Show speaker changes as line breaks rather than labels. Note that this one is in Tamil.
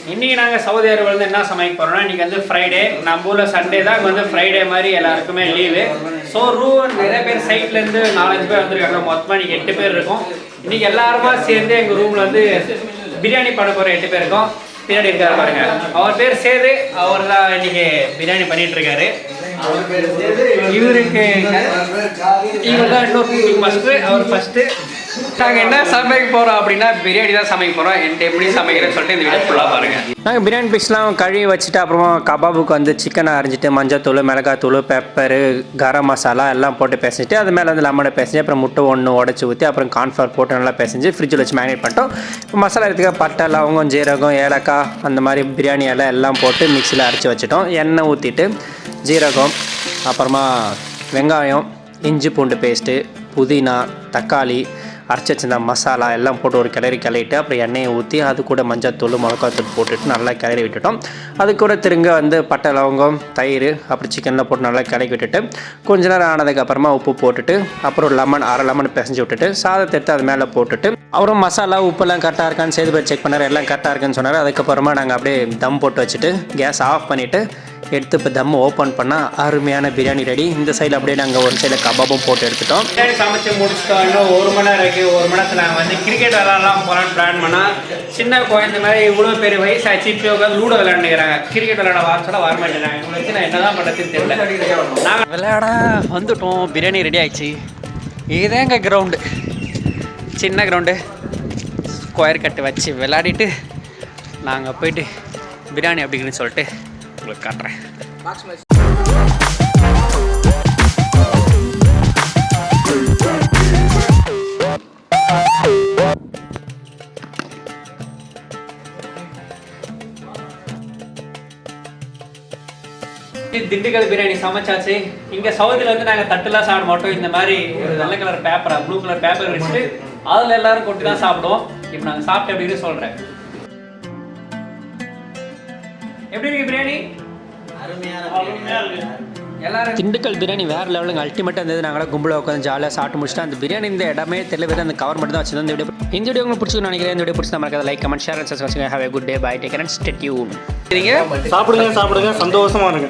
இன்றைக்கி நாங்கள் சவுதி அரேபியாவில் என்ன சமைக்க போகிறோம்னா இன்றைக்கி வந்து ஃப்ரைடே, நம்ம ஊரில் சண்டே தான் வந்து ஃப்ரைடே மாதிரி எல்லாருக்குமே லீவு. ஸோ நிறைய பேர் சைட்லேருந்து 4-5 பேர் வந்திருக்காங்க. மொத்தமாக இன்றைக்கி 8 பேர் இருக்கும். இன்றைக்கி எல்லாருமா சேர்ந்து எங்கள் ரூமில் வந்து பிரியாணி பண்ண போகிற 8 பேர் இருக்கும். பின்னாடி இருக்காரு பாருங்க, அவர் பேர் சேது. அவர் தான் இன்னைக்கு பிரியாணி பண்ணிட்டு இருக்காரு. இவருக்கு இவர் தான் இன்னொரு குக்கிங் மாஸ்டர். அவர் ஃபர்ஸ்ட்டு நாங்கள் என்ன சமைக்க போகிறோம் அப்படின்னா பிரியாணி தான் சமைக்க போகிறோம். என்கிட்ட எப்படி சமைக்கிறேன்னு சொல்லிட்டு இந்த வீடியோ ஃபுல்லாக பாருங்கள். நாங்கள் பிரியாணி பீஸ்லாம் கழுவி வச்சுட்டு அப்புறமா கபாபுக்கு வந்து சிக்கனை அரிஞ்சிட்டு மஞ்சத்தூள், மிளகாத்தூள், பெப்பரு, கரம் மசாலா எல்லாம் போட்டு பேசிட்டு அது மேலே வந்து லெமனை பேசிஞ்சு அப்புறம் முட்டை ஒன்று உடச்சி ஊற்றி அப்புறம் கார்ன்ஃப்ளவர் போட்டு நல்லா பேசிஞ்சு ஃப்ரிட்ஜில் வச்சு மேரினேட் பண்ணிட்டோம். இப்போ மசாலா எடுத்துக்க பட்டை, லவங்கம், ஜீரகம், ஏலக்காய் அந்த மாதிரி பிரியாணி எல்லாம் போட்டு மிக்சியில் அரைச்சி வச்சுட்டோம். எண்ணெய் ஊற்றிட்டு ஜீரகம், அப்புறமா வெங்காயம், இஞ்சி பூண்டு பேஸ்ட்டு, புதினா, தக்காளி, அரைச்சி வச்சிருந்த மசாலா எல்லாம் போட்டு ஒரு கிளறிட்டு அப்புறம் எண்ணெயை ஊற்றி அது கூட மஞ்சத்தூள், மிளகாத்தூள் போட்டுட்டு நல்லா கிளறி விட்டுட்டோம். அது கூட திருங்க வந்து பட்டை, லவங்கம், தயிர் அப்புறம் சிக்கனில் போட்டு நல்லா கிளறி விட்டுட்டு கொஞ்ச நேரம் ஆனதுக்கப்புறமா உப்பு போட்டுட்டு அப்புறம் லெமன், அரை லெமன் பிசைஞ்சு விட்டுட்டு சாதத்தை எடுத்து அது மேலே போட்டுட்டு அப்புறம் மசாலா உப்பெல்லாம் கரெக்டாக இருக்கான்னு செய்து போய் செக் பண்ணார். எல்லாம் கரெக்டாக இருக்குன்னு சொன்னார். அதுக்கப்புறமா நாங்கள் அப்படியே தம் போட்டு வச்சுட்டு கேஸ் ஆஃப் பண்ணிவிட்டு எடுத்து இப்போ தம் ஓப்பன் பண்ணால் அருமையான பிரியாணி ரெடி. இந்த சைடில் அப்படியே நாங்கள் ஒரு சைடில் கபாபும் போட்டு எடுத்துட்டோம். பிரியாணி சமைச்சு முடிச்சிட்டோம். இன்னும் 1 மணி நேரம் இருக்குது. 1 மணி நேரத்தில் நாங்கள் வந்து கிரிக்கெட் விளாட்லாம் போகலான்னு பிளான் பண்ணால் சின்ன குழந்தை மாதிரி இவ்வளோ பெரிய வயசாச்சு இப்போ உட்காந்து லூடோ விளையாண்டுக்கிறாங்க. கிரிக்கெட் விளையாட வாரச்சோட வரமாட்டேங்கிறாங்க. இவங்களை வச்சு நான் என்ன தான் பண்ணுறதுன்னு தெரியல. நாங்கள் விளையாட வந்துட்டோம். பிரியாணி ரெடி ஆயிடுச்சு. இதுதான் எங்கள் கிரவுண்டு, சின்ன கிரவுண்டு. ஸ்கொயர் கட்டு வச்சு விளையாடிட்டு நாங்கள் போயிட்டு பிரியாணி அப்படிங்கன்னு சொல்லிட்டு உங்களுக்கு காட்டுறேன். திண்டுக்கல் பிரியாணி சமைச்சாச்சு. இங்கே சவுதியில் வந்து நாங்கள் தட்டுலாம் சாப்பிட மாட்டோம். இந்த மாதிரி ஒரு வெள்ளை கலர் பேப்பரா, ப்ளூ கலர் பேப்பர் வச்சுட்டு அதில் எல்லாரும் கொண்டு தான் சாப்பிடுவோம். இப்போ நாங்கள் சாப்பிட்டு அப்படின்னு சொல்கிறேன். எப்படி இருக்கு பிரியாணி? எல்லாரும் திண்டுக்கல் பிரியாணி வேறு லெவலுங்க, அல்டிமேட்டாக இருந்தது. நாங்கள் கும்பலில் உட்காந்து ஜாலியாக சாப்பிட்டு முடிச்சுட்டு அந்த பிரியாணி இந்த இடமே தெரியல, அந்த கவர் மட்டும் தான் வச்சு இந்த வீடியோ உங்களுக்கு பிடிச்சிருக்கு நினைக்கிறேன். இந்த வீடியோ பிடிச்சி நம்ம like, comment, share and subscribe. Have a good day, bye, take care and stay tune.
சாப்பிடுங்க சந்தோஷமா இருங்க.